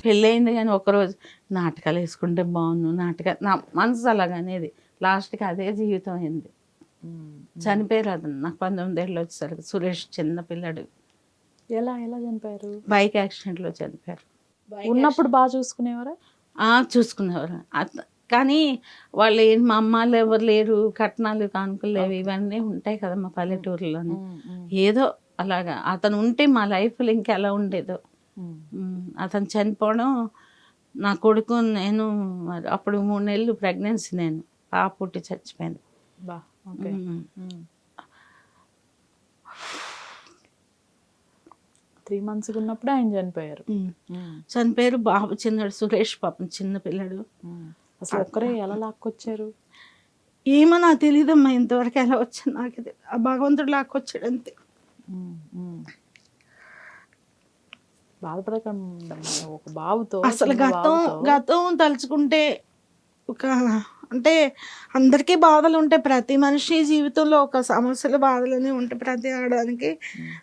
పెళ్ళయింది కానీ ఒకరోజు నాటకాలు వేసుకుంటే బాగుండు, నా మనసు అలాగనేది. లాస్ట్కి అదే జీవితం అయింది. చనిపోయారు అతను నాకు 19 ఏళ్ళు వచ్చేసరికి. సురేష్ చిన్న పిల్లడు. ఎలా ఎలా చనిపోయారు? బైక్ యాక్సిడెంట్లో చనిపోయారు. ఉన్నప్పుడు బాగా చూసుకునేవారా? చూసుకునేవారు. కానీ వాళ్ళు మా అమ్మాళ్ళు ఎవరు లేరు, కట్నాలు కానుకలు లేవు, ఇవన్నీ ఉంటాయి కదా మా పల్లెటూరులోని. ఏదో అలాగా అతను ఉంటే మా లైఫ్లో ఇంకెలా ఉండేదో. అతను చనిపోవడం, నా కొడుకు నేను అప్పుడు 3 నెలలు ప్రెగ్నెన్సీ, నేను పాప పుట్టి చచ్చిపోయింది. 3 months ఉన్నప్పుడు ఆయన చనిపోయారు. చనిపోయారు. బాబు చిన్నాడు, సురేష్ పాపం చిన్న పిల్లడు. అసలు ఒక్కరే ఎలా లాక్కొచ్చారు? ఏమో నాకు తెలియదమ్మా, ఇంతవరకు ఎలా వచ్చాను నాకు ఆ భగవంతుడు లాక్కొచ్చాడు అంతే. బాధపడకండి, ఒక బాబుతో అసలు గతం తలుచుకుంటే ఒక అంటే అందరికీ బాధలు ఉంటాయి. ప్రతి మనిషి జీవితంలో ఒక సమస్యలు బాధలనే ఉంటాయి ప్రతి ఆడడానికి.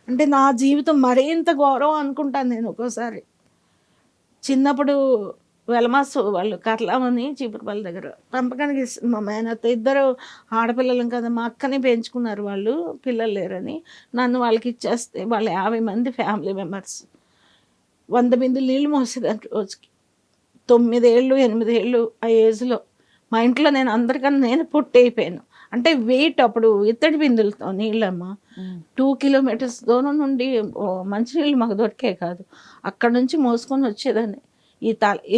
అంటే నా జీవితం మరింత ఘోరం అనుకుంటాను నేను ఒక్కోసారి. చిన్నప్పుడు వెలమాసు వాళ్ళు కర్లామని చీపురుపల్లి దగ్గర పెంపకానికి ఇస్తుంది మా మేనత్త. 2 ఆడపిల్లలం కదా, మా అక్కని పెంచుకున్నారు వాళ్ళు, పిల్లలు లేరని. నన్ను వాళ్ళకి ఇచ్చేస్తే వాళ్ళు 50 మంది ఫ్యామిలీ మెంబర్స్. 100 బిందెలు నీళ్ళు మోసేదాన్ని రోజుకి. 9 ఏళ్ళు 8 ఏళ్ళు ఆ ఏజ్లో మా ఇంట్లో నేను అందరికన్నా నేను పొట్టి అయిపోయాను. అంటే వెయిట్ అప్పుడు ఇత్తడి బిందులతో నీళ్ళమ్మ 2 kilometers దూరం నుండి మంచినీళ్ళు మాకు దొరికే కాదు. అక్కడ నుంచి మోసుకొని వచ్చేదాన్ని.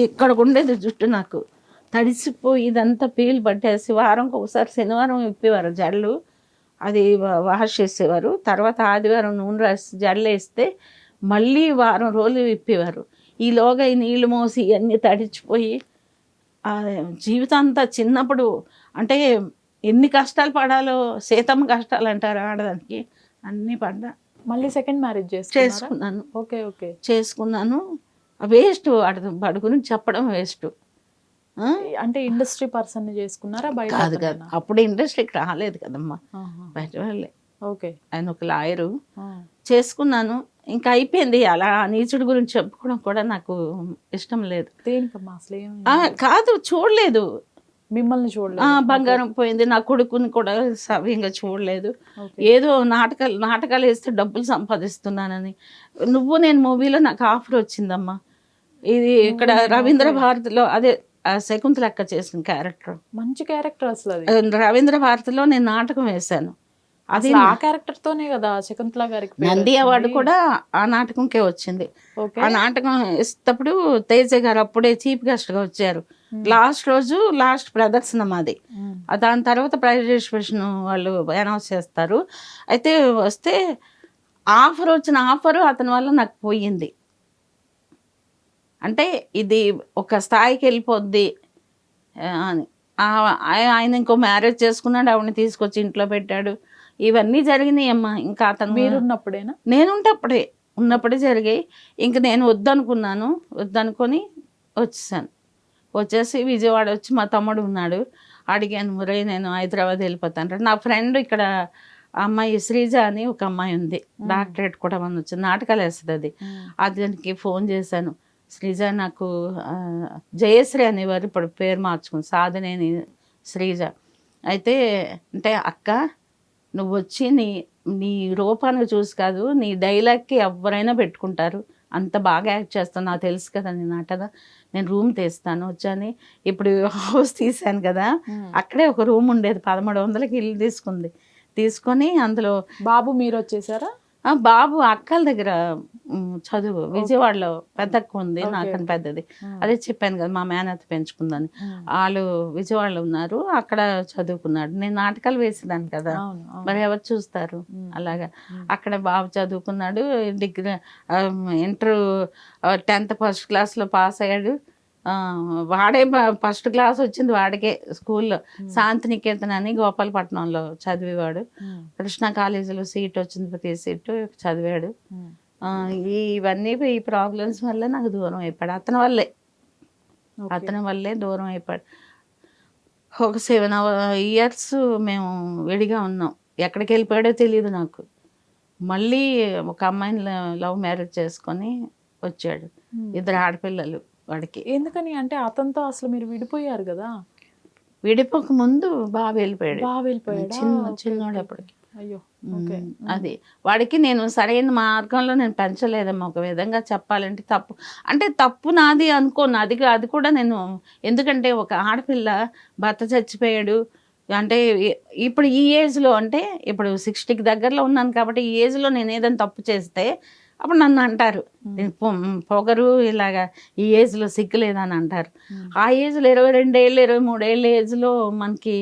ఇక్కడ ఉండేది జుట్టు నాకు తడిసిపోయి ఇదంతా పీలు పట్టేసి వారంకి ఒకసారి శనివారం విప్పేవారు జడలు, అది వాష్ చేసేవారు. తర్వాత ఆదివారం నూనె రాసి జడలు వేస్తే మళ్ళీ వారం రోజులు విప్పేవారు. ఈలోగా ఈ నీళ్ళు మోసి ఇవన్నీ తడిచిపోయి జీవితం అంతా చిన్నప్పుడు అంటే ఎన్ని కష్టాలు పడాలో, సీతమ్మ కష్టాలు అంటారు ఆడదానికి, అన్నీ పడ్డా. మళ్ళీ సెకండ్ మ్యారేజ్ చేసుకున్నాను. ఓకే చేసుకున్నాను. వేస్ట్, వాడి గురించి చెప్పడం వేస్ట్. అంటే ఇండస్ట్రీ పర్సన్ చేసుకున్నారా? బయట కాదు కదా, అప్పుడు ఇండస్ట్రీకి రాలేదు కదమ్మా, బయట వాళ్ళే. ఓకే, ఆయన ఒక లాయరు. చేసుకున్నాను, ఇంకా అయిపోయింది. అలా నీచుడి గురించి చెప్పుకోవడం కూడా నాకు ఇష్టం లేదు. దేనికమ్మా అసలు? కాదు, చూడలేదు, మిమ్మల్ని చూడలేదు. బంగారం పోయింది, నా కొడుకుని కూడా సవ్యంగా చూడలేదు. ఏదో నాటకాలు వేస్తే డబ్బులు సంపాదిస్తున్నానని. నేను మూవీలో నాకు ఆఫర్ వచ్చిందమ్మా. ఇది ఇక్కడ రవీంద్ర భారతిలో, అదే శకుంతల అక్క చేసిన క్యారెక్టర్, మంచి క్యారెక్టర్ అసలు. రవీంద్ర భారతిలో నేను నాటకం వేశాను. అది ఆ క్యారెక్టర్ తోనే కదా శకుంతల గారికి నంది అవార్డు కూడా ఆ నాటకంకే వచ్చింది. ఆ నాటకం ఇస్తప్పుడు తేజ గారు అప్పుడే చీఫ్ గెస్ట్ గా వచ్చారు. లాస్ట్ రోజు లాస్ట్ ప్రదర్శన మాది. దాని తర్వాత ప్రైజ్ డిస్ట్రిబ్యూషన్ వాళ్ళు అనౌన్స్ చేస్తారు. అయితే వస్తే వచ్చిన ఆఫరు అతని వల్ల నాకు పోయింది. అంటే ఇది ఒక స్థాయికి వెళ్ళిపోద్ది అని. ఆయన ఇంకో మ్యారేజ్ చేసుకున్నాడు, ఆవిడని తీసుకొచ్చి ఇంట్లో పెట్టాడు. ఇవన్నీ జరిగినాయి అమ్మా. ఇంకా అతను మీరున్నప్పుడేనా? ఉన్నప్పుడే జరిగాయి. ఇంక నేను వద్దనుకొని వచ్చేసాను. వచ్చేసి విజయవాడ వచ్చి మా తమ్ముడు ఉన్నాడు, అడిగాను, మురై నేను హైదరాబాద్ వెళ్ళిపోతాను. నా ఫ్రెండ్ ఇక్కడ అమ్మాయి శ్రీజ అని ఒక అమ్మాయి ఉంది, డాక్టరేట్ కూడా మన వచ్చింది, నాటకాలు వేస్తుంది. దానికి ఫోన్ చేశాను. శ్రీజ నాకు జయశ్రీ అనేవారు, ఇప్పుడు పేరు మార్చుకుని సాధనేని శ్రీజ. అయితే అంటే అక్క నువ్వు వచ్చి నీ రూపాన్ని చూసి కాదు, నీ డైలాగ్కి ఎవరైనా పెట్టుకుంటారు, అంత బాగా యాక్ట్ చేస్తాను, నాకు తెలుసు కదా నీ నాటగా, నేను రూమ్ తీస్తాను వచ్చాను. ఇప్పుడు హౌస్ తీసాను కదా, అక్కడే ఒక రూమ్ ఉండేది, 1300కి ఇల్లు తీసుకొని అందులో. బాబు మీరు వచ్చేసారా? బాబు అక్కల దగ్గర చదువు, విజయవాడలో పెద్దక్క ఉంది, నాకని పెద్దది. అదే చెప్పాను కదా మా మేనత్త పెంచుకుందని. వాళ్ళు విజయవాడలో ఉన్నారు, అక్కడ చదువుకున్నాడు. నేను నాటకాలు వేసేదాన్ని కదా, మరి ఎవరు చూస్తారు. అలాగా అక్కడ బాబు చదువుకున్నాడు. డిగ్రీ ఇంటర్ 10th ఫస్ట్ క్లాస్లో పాస్ అయ్యాడు. వాడే ఫస్ట్ క్లాస్ వచ్చింది వాడికే స్కూల్లో. శాంతినికేతన్ అని గోపాలపట్నంలో చదివేవాడు. కృష్ణా కాలేజీలో సీట్ వచ్చింది, ప్రతి సీటు చదివాడు. ఇవన్నీ ఈ ప్రాబ్లమ్స్ వల్ల నాకు దూరం అయిపోయాడు. అతని వల్లే దూరం అయిపోయాడు. ఒక 7 years మేము విడిగా ఉన్నాం. ఎక్కడికి వెళ్ళిపోయాడో తెలియదు నాకు. మళ్ళీ ఒక అమ్మాయిని లవ్ మ్యారేజ్ చేసుకొని వచ్చాడు, 2 ఆడపిల్లలు. వాడికి. ఎందుకని అంటే అతనితో అసలు మీరు విడిపోయారు కదా? విడిపోక ముందు బాగా వెళ్ళిపోయాడు. బాగా వెళ్ళిపోయాడా? చిన్నోడు అప్పటికి. అయ్యో, ఓకే. అది వాడికి నేను సరైన మార్గంలో నేను పెంచలేదమ్మా. ఒక విధంగా చెప్పాలంటే తప్పు అంటే తప్పు నాది అనుకోను. అది కూడా నేను, ఎందుకంటే ఒక ఆడపిల్ల భర్త చచ్చిపోయాడు అంటే ఇప్పుడు ఈ ఏజ్లో, అంటే ఇప్పుడు 60కి దగ్గరలో ఉన్నాను కాబట్టి ఈ ఏజ్లో నేను ఏదైనా తప్పు చేస్తే అప్పుడు నన్ను అంటారు నేను పొగరు ఇలాగా ఈ ఏజ్లో సిగ్గులేదని అంటారు. ఆ ఏజ్లో 22 ఏళ్ళు 23 ఏళ్ళ ఏజ్లో మనకి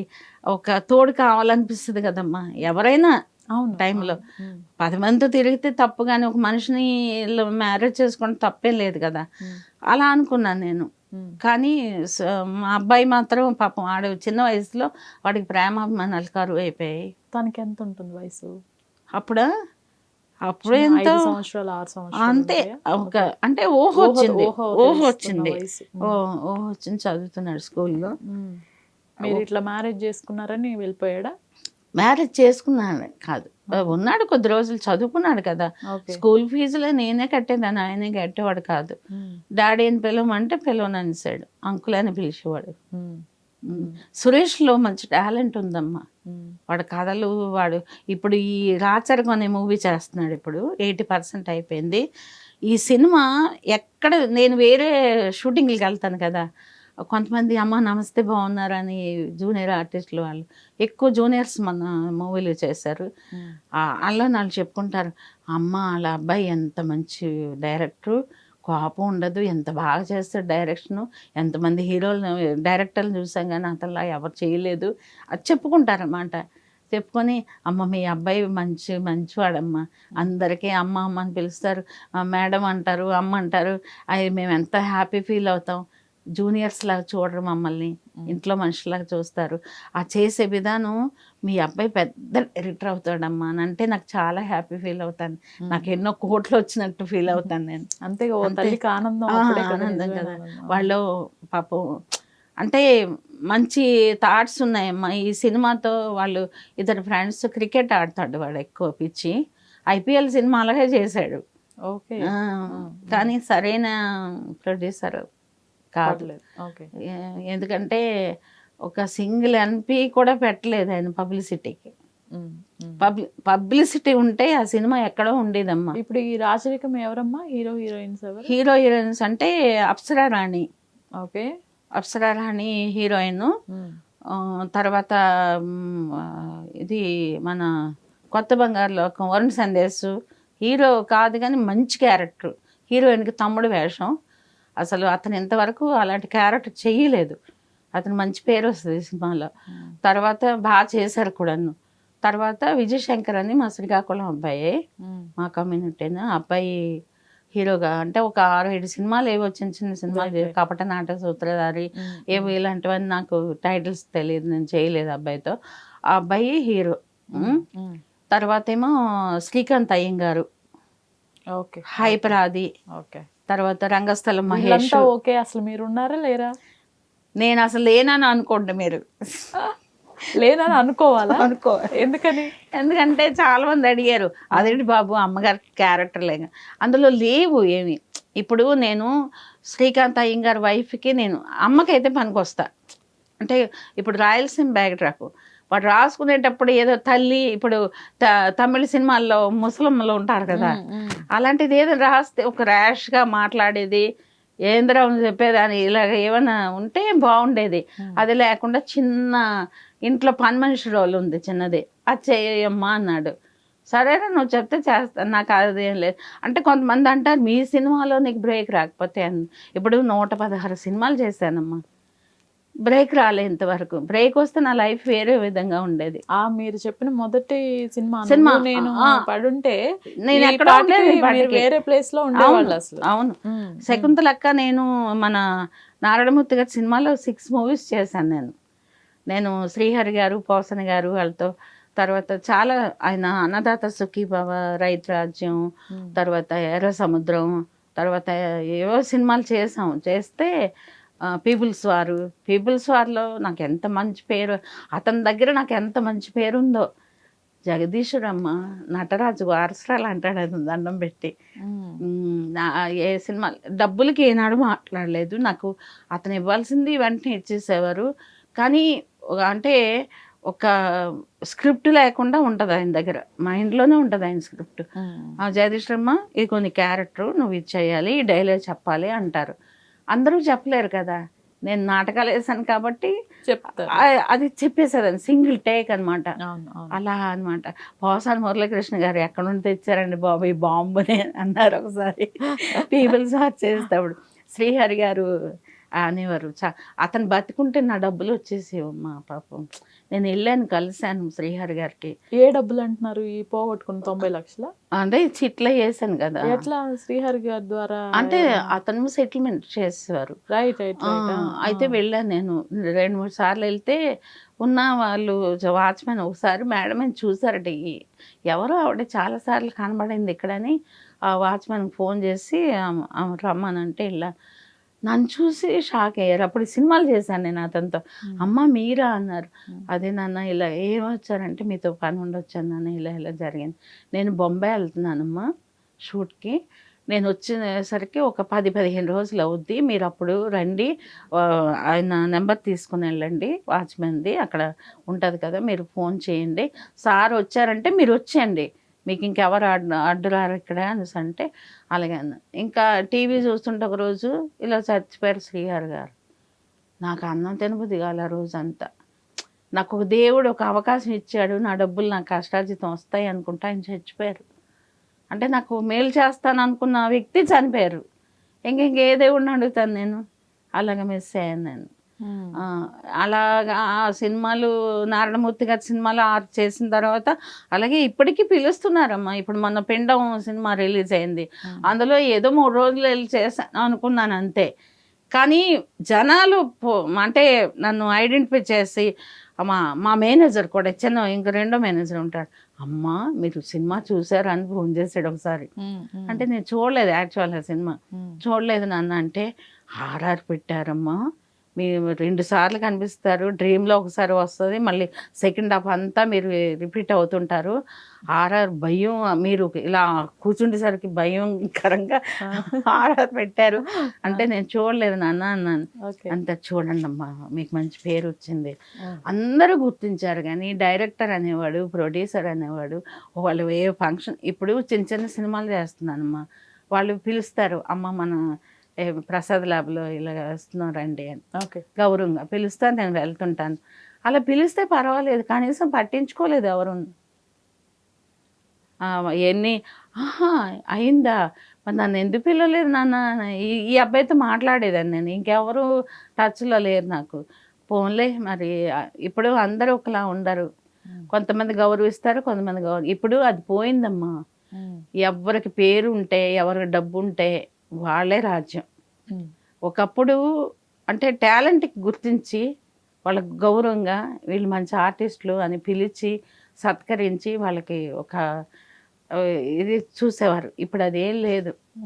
ఒక తోడు కావాలనిపిస్తుంది కదమ్మా ఎవరైనా. అవును టైంలో 10 మందితో తిరిగితే తప్పు, కానీ ఒక మనిషిని మ్యారేజ్ చేసుకుంటే తప్పేం లేదు కదా. అలా అనుకున్నాను నేను. కానీ మా అబ్బాయి మాత్రం పాపం ఆడు చిన్న వయసులో వాడికి ప్రేమాభిమానాలు కరువు అయిపోయాయి. తనకి ఎంత ఉంటుంది వయసు అప్పుడు ఎంతో 5 సంవత్సరాలు 6 సంవత్సరాలు అంతే. ఒక అంటే ఊహ వచ్చింది. చదువుతున్నాడు స్కూల్లో. మీరు ఇట్లా మ్యారేజ్ చేసుకున్నారని వెళ్ళిపోయాడా? మ్యారేజ్ చేసుకున్నాను కాదు, ఉన్నాడు కొద్ది రోజులు చదువుకున్నాడు కదా. స్కూల్ ఫీజులో నేనే కట్టేదాన్ని, ఆయనే కట్టేవాడు కాదు. డాడీ అని పిలవమంటే పిలవననిసాడు, అంకుల్ అని పిలిచేవాడు. సురేష్లో మంచి టాలెంట్ ఉందమ్మా. వాడు కథలు, వాడు ఇప్పుడు ఈ రాచరకం అనే మూవీ చేస్తున్నాడు. ఇప్పుడు 80% అయిపోయింది. ఈ సినిమా ఎక్కడ నేను వేరే షూటింగ్కి వెళ్తాను కదా, కొంతమంది అమ్మ నమస్తే బాగున్నారని జూనియర్ ఆర్టిస్టులు వాళ్ళు ఎక్కువ జూనియర్స్ మన మూవీలు చేశారు. అలా వాళ్ళు చెప్పుకుంటారు, అమ్మ వాళ్ళ అబ్బాయి ఎంత మంచి డైరెక్టరు, కోపం ఉండదు, ఎంత బాగా చేస్తాడు డైరెక్షను, ఎంతమంది హీరోలు డైరెక్టర్లు చూసాం కానీ అతనిలా ఎవరు చేయలేదు అది చెప్పుకుంటారన్నమాట. చెప్పుకొని అమ్మ మీ అబ్బాయి మంచివాడమ్మ, అందరికీ అమ్మ అమ్మ అని పిలుస్తారు, మేడం అంటారు, అమ్మ అంటారు, అవి మేము ఎంత హ్యాపీ ఫీల్ అవుతాం. జూనియర్స్ లాగా చూడరు మమ్మల్ని, ఇంట్లో మనుషులాగా చూస్తారు. ఆ చేసే విధానం మీ అబ్బాయి పెద్ద డైరెక్టర్ అవుతాడమ్మా అని అంటే నాకు చాలా హ్యాపీ ఫీల్ అవుతాను. నాకు ఎన్నో కోట్లు వచ్చినట్టు ఫీల్ అవుతాను నేను. అంతే తల్లికి ఆనందం కదా. వాళ్ళు పాపం అంటే మంచి థాట్స్ ఉన్నాయమ్మా. ఈ సినిమాతో వాళ్ళు ఇద్దరు ఫ్రెండ్స్ క్రికెట్ ఆడతాడు వాడు ఎక్కువ పిచ్చి, IPL సినిమా అలాగే చేశాడు. ఓకే. కానీ సరైన ప్రొడ్యూసర్ కాదు. ఎందుకంటే ఒక సింగిల్ MP కూడా పెట్టలేదు ఆయన పబ్లిసిటీకి. పబ్లిసిటీ ఉంటే ఆ సినిమా ఎక్కడో ఉండేదమ్మా. ఇప్పుడు ఈ రాజరికం ఎవరమ్మా హీరో హీరోయిన్స్? హీరో హీరోయిన్స్ అంటే అప్సరా రాణి. ఓకే. అప్సరా రాణి హీరోయిన్. తర్వాత ఇది మన కొత్త బంగారు లోకం వరుణ్ సందేశ్ హీరో కాదు కానీ మంచి క్యారెక్టర్. హీరోయిన్కి తమ్ముడు వేషం. అసలు అతను ఇంతవరకు అలాంటి క్యారెక్టర్ చెయ్యలేదు. అతను మంచి పేరు వస్తుంది ఈ సినిమాలో. తర్వాత బాగా చేశారు కూడాను. తర్వాత విజయశంకర్ అని మా శ్రీకాకుళం అబ్బాయి, మా కమ్యూనిటీను అబ్బాయి హీరోగా అంటే ఒక 6-7 సినిమాలు ఏవో చిన్న చిన్న సినిమాలు, కపట నాటక సూత్రధారి ఏవో ఇలాంటివన్నీ నాకు టైటిల్స్ తెలియదు, నేను చేయలేదు అబ్బాయితో. ఆ అబ్బాయి హీరో. తర్వాత ఏమో శ్రీకాంత్ అయ్యంగారు, హైపరాది, తర్వాత రంగస్థలం మహేష్. ఓకే. అసలు మీరు ఉన్నారా లేరా? నేను అసలు లేనని అనుకోండి మీరు. లేనని అనుకోవాలి. ఎందుకంటే చాలా మంది అడిగారు అదేంటి బాబు అమ్మగారి క్యారెక్టర్ లేక, అందులో లేవు ఏమి. ఇప్పుడు నేను శ్రీకాంత్ అయ్యంగారి వైఫ్కి నేను అమ్మకైతే పనికొస్తా. అంటే ఇప్పుడు రాయలసీమ బ్యాక్డ్రాప్ వాడు రాసుకునేటప్పుడు ఏదో తల్లి, ఇప్పుడు తమిళ సినిమాల్లో ముసలమ్మలు ఉంటారు కదా, అలాంటిది ఏదో రాస్తే ఒక ర్యాష్గా మాట్లాడేది, ఏంద్రా చెప్పేదాన్ని ఇలాగ ఏమైనా ఉంటే బాగుండేది. అది లేకుండా చిన్న ఇంట్లో పని మనిషి రోల్ ఉంది చిన్నది, అది చేయమ్మా అన్నాడు. సరేనా నువ్వు చెప్తే చేస్తాను, నాకు అదేం లేదు. అంటే కొంతమంది అంటారు మీ సినిమాలో నీకు బ్రేక్ రాకపోతే ఇప్పుడు 116 సినిమాలు చేశానమ్మా, బ్రేక్ రాలే ఇంతవరకు. బ్రేక్ వస్తే నా లైఫ్ వేరే విధంగా ఉండేది. మీరు చెప్పిన మొదటి సినిమా నేను పడుంటే నేను ఎక్కడ వేరే ప్లేస్ లో ఉండేవాళ్ళు అసలు. అవును. శకుంతలక్క నేను మన నారాయణమూర్తి గారి సినిమాలో 6 మూవీస్ చేశాను నేను శ్రీహరి గారు, పోసన గారు వాళ్ళతో. తర్వాత చాలా ఆయన అన్నదాత సుఖీభవ, రైతు రాజ్యం, తర్వాత ఎర్ర సముద్రం, తర్వాత ఏవో సినిమాలు చేస్తే పీపుల్స్ వార్లో నాకు ఎంత మంచి పేరు, అతని దగ్గర నాకు ఎంత మంచి పేరు ఉందో. జగదీశుడమ్మ నటరాజు వారసురాలు అంటాడు అది దండం పెట్టి. ఏ సినిమా డబ్బులకి ఏనాడు మాట్లాడలేదు. నాకు అతను ఇవ్వాల్సింది వెంటనే ఇచ్చేసేవారు. కానీ అంటే ఒక స్క్రిప్ట్ లేకుండా ఉంటుంది ఆయన దగ్గర, మైండ్లోనే ఉంటుంది ఆయన స్క్రిప్ట్. జగదీశ్వరమ్మ ఇది కొన్ని క్యారెక్టర్ నువ్వు ఇది చేయాలి, ఈ డైలాగ్ చెప్పాలి అంటారు. అందరూ చెప్పలేరు కదా. నేను నాటకాలు వేసాను కాబట్టి అది చెప్పేసేదాన్ని, సింగిల్ టేక్ అనమాట. అలా అనమాట. పోసాని మురళీకృష్ణ గారు ఎక్కడ నుండి తెచ్చారండి బాబు ఈ బాంబుని అన్నారు ఒకసారి పీపుల్స్ వాచ్ చేసేటప్పుడు. శ్రీహరి గారు అనేవారు, అతను బతికుంటే నా డబ్బులు వచ్చేసేవమ్మా పాపం. నేను వెళ్ళాను, కలిశాను శ్రీహరి గారికి. ఏ డబ్బులు అంటున్నారు? ఈ పోగొట్టుకున్న 90 లక్షల అంటే చిట్లా వేసాను కదా. ఎట్లా? శ్రీహరి గారి ద్వారా అంటే అతను సెటిల్మెంట్ చేసేవారు. రైట్. అయితే వెళ్ళాను నేను 2-3 సార్లు. వెళ్తే ఉన్న వాళ్ళు వాచ్మెన్ ఒకసారి మేడం అని చూసారట, ఎవరో ఆవిడ చాలాసార్లు కనబడింది ఇక్కడని ఆ వాచ్మెన్కి ఫోన్ చేసి రమ్మనంటే వెళ్ళా. నన్ను చూసి షాక్ అయ్యారు. అప్పుడు సినిమాలు చేశాను నేను అతనితో. అమ్మ మీరా అన్నారు. అదే నాన్న ఇలా ఏమొచ్చారంటే మీతో పని ఉండొచ్చాను నాన్న, ఇలా ఇలా జరిగింది. నేను బొంబాయి వెళ్తున్నానమ్మా షూట్కి, నేను వచ్చేసరికి ఒక 10-15 రోజులు అవుద్ది, మీరు అప్పుడు రండి, ఆయన నెంబర్ తీసుకుని వెళ్ళండి వాచ్మెన్ది, అక్కడ ఉంటుంది కదా, మీరు ఫోన్ చేయండి, సార్ వచ్చారంటే మీరు వచ్చేయండి, మీకు ఇంకెవరు అడ్డురారు ఇక్కడ అనేసి అంటే అలాగే అన్న. ఇంకా టీవీ చూస్తుంటే ఒక రోజు ఇలా చచ్చిపోయారు శ్రీహరి గారు. నాకు అన్నం తినబుద్ధి కాలే ఆ రోజంతా. నాకు ఒక దేవుడు ఒక అవకాశం ఇచ్చాడు, నా డబ్బులు నాకు కష్టార్జితం వస్తాయి అనుకుంటా ఆయన చచ్చిపోయారు. అంటే నాకు మేలు చేస్తాను అనుకున్న వ్యక్తి చనిపోయారు. ఇంకే దేవుడిని అడుగుతాను నేను. అలాగ మిస్ అయ్యాను నేను. అలాగా ఆ సినిమాలు నారాయణమూర్తి గారి సినిమాలు చేసిన తర్వాత అలాగే ఇప్పటికీ పిలుస్తున్నారమ్మా. ఇప్పుడు మొన్న పిండం సినిమా రిలీజ్ అయింది, అందులో ఏదో 3 రోజులు వెళ్ళి చేశాను అనుకున్నాను అంతే. కానీ జనాలు అంటే నన్ను ఐడెంటిఫై చేసి మా మేనేజర్ కూడా చిన్న ఇంక రెండో మేనేజర్ ఉంటాడు, అమ్మా మీరు సినిమా చూసారా అని ఫోన్ చేసాడు ఒకసారి. అంటే నేను చూడలేదు యాక్చువల్గా సినిమా, చూడలేదు నాన్న అంటే, ఆర్ఆర్ పెట్టారమ్మా, మీరు 2 సార్లు కనిపిస్తారు, డ్రీమ్లో ఒకసారి వస్తుంది, మళ్ళీ సెకండ్ హాఫ్ అంతా మీరు రిపీట్ అవుతుంటారు, ఆర్ఆర్ భయం, మీరు ఇలా కూర్చుండేసరికి భయంకరంగా ఆర్ఆర్ పెట్టారు అంటే నేను చూడలేదు నాన్న అన్నాను. అంత చూడండి అమ్మా మీకు మంచి పేరు వచ్చింది, అందరూ గుర్తించారు. కానీ డైరెక్టర్ అనేవాడు, ప్రొడ్యూసర్ అనేవాడు, వాళ్ళు ఏ ఫంక్షన్, ఇప్పుడు చిన్న చిన్న సినిమాలు చేస్తున్నానమ్మా, వాళ్ళు పిలుస్తారు, అమ్మ మన ప్రసాద్ ల్యాబ్లో ఇలా వస్తున్నాం రండి అని గౌరవంగా పిలుస్తాను, నేను వెళ్తుంటాను. అలా పిలిస్తే పర్వాలేదు, కనీసం పట్టించుకోలేదు ఎవరు. ఎన్ని అయిందా మరి నన్ను ఎందుకు పిలవలేదు నాన్న, ఈ అబ్బాయితో మాట్లాడేదాన్ని నేను, ఇంకెవరు టచ్లో లేరు నాకు. పోన్లే మరి ఇప్పుడు అందరూ ఒకలా ఉండరు, కొంతమంది గౌరవిస్తారు, కొంతమంది ఇప్పుడు అది పోయిందమ్మా. ఎవరికి పేరు ఉంటే, ఎవరికి డబ్బు ఉంటే వాళ్ళే రాజ్యం. ఒకప్పుడు అంటే టాలెంట్కి గుర్తించి వాళ్ళకి గౌరవంగా వీళ్ళు మంచి ఆర్టిస్టులు అని పిలిచి సత్కరించి వాళ్ళకి ఒక ఇది చూసేవారు. ఇప్పుడు అదేం లేదు.